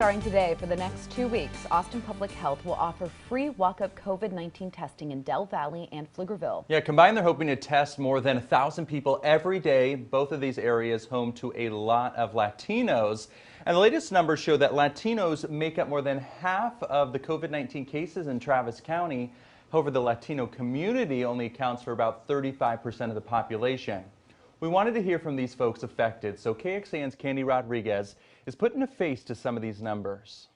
Starting today, for the next 2 weeks, Austin Public Health will offer free walk-up COVID-19 testing in Del Valle and Pflugerville. Yeah, combined, they're hoping to test more than 1,000 people every day. Both of these areas home to a lot of Latinos. And the latest numbers show that Latinos make up more than half of the COVID-19 cases in Travis County. However, the Latino community only accounts for about 35% of the population. We wanted to hear from these folks affected, so KXAN's Candy Rodriguez is putting a face to some of these numbers.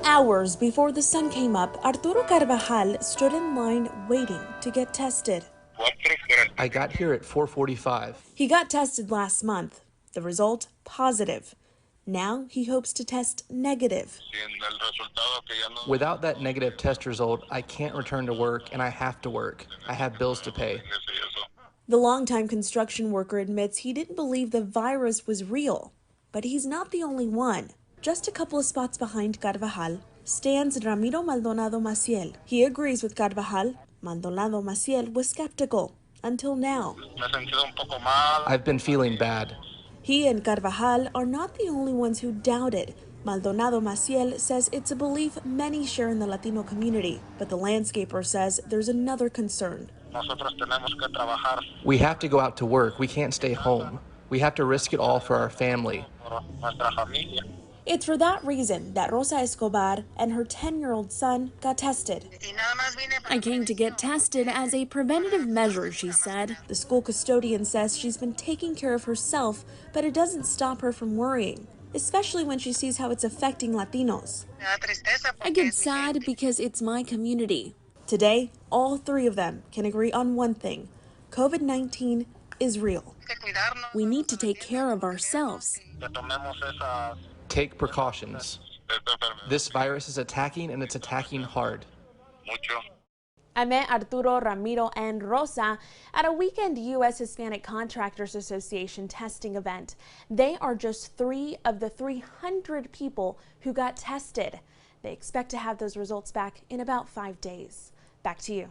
Hours before the sun came up, Arturo Carvajal stood in line waiting to get tested. I got here at 4:45. He got tested last month. The result, positive. Now he hopes to test negative. Without that negative test result, I can't return to work, and I have to work. I have bills to pay. The longtime construction worker admits he didn't believe the virus was real. But he's not the only one. Just a couple of spots behind Carvajal stands Ramiro Maldonado Maciel. He agrees with Carvajal. Maldonado Maciel was skeptical until now. I've been feeling bad. He and Carvajal are not the only ones who doubted. Maldonado Maciel says it's a belief many share in the Latino community, but the landscaper says there's another concern. We have to go out to work. We can't stay home. We have to risk it all for our family. It's for that reason that Rosa Escobar and her 10-year-old son got tested. I came to get tested as a preventative measure, she said. The school custodian says she's been taking care of herself, but it doesn't stop her from worrying, especially when she sees how it's affecting Latinos. I get sad because it's my community. Today, all three of them can agree on one thing. COVID-19 is real. We need to take care of ourselves. Take precautions. This virus is attacking, and it's attacking hard. I met Arturo, Ramiro, and Rosa at a weekend U.S. Hispanic Contractors Association testing event. They are just 3 of the 300 people who got tested. They expect to have those results back in about 5 days. Back to you.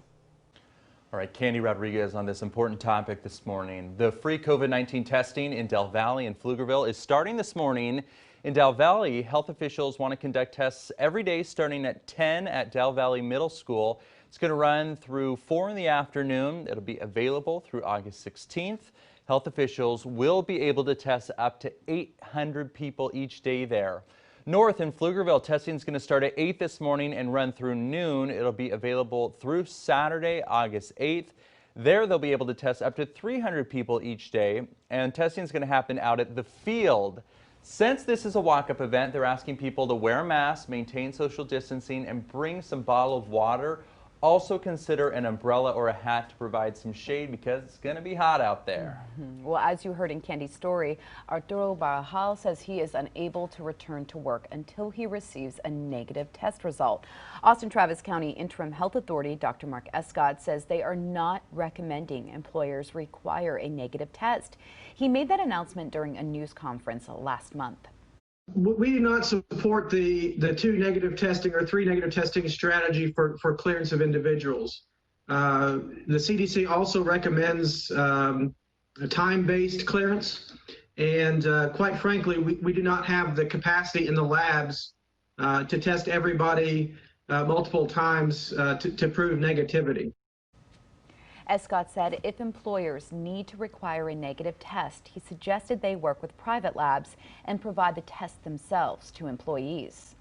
All right, Candy Rodriguez on this important topic this morning. The free COVID-19 testing in Del Valle and Pflugerville is starting this morning. In Del Valle, health officials want to conduct tests every day starting at 10 at Del Valle Middle School. It's going to run through 4 in the afternoon. It'll be available through August 16th. Health officials will be able to test up to 800 people each day there. North in Pflugerville, testing is going to start at 8 this morning and run through noon. It'll be available through Saturday, August 8th. There, they'll be able to test up to 300 people each day, and testing is going to happen out at the field. Since this is a walk-up event, they're asking people to wear a mask, maintain social distancing, and bring some bottle of water. Also consider an umbrella or a hat to provide some shade because it's going to be hot out there. Well, as you heard in Candy's story, Arturo Carvajal says he is unable to return to work until he receives a negative test result. Austin Travis County Interim Health Authority Dr. Mark Escott says they are not recommending employers require a negative test. He made that announcement during a news conference last month. We do not support the 2 negative testing or 3 negative testing strategy for clearance of individuals. The CDC also recommends a time-based clearance, and quite frankly, we do not have the capacity in the labs to test everybody multiple times to prove negativity. Escott said if employers need to require a negative test, he suggested they work with private labs and provide the test themselves to employees.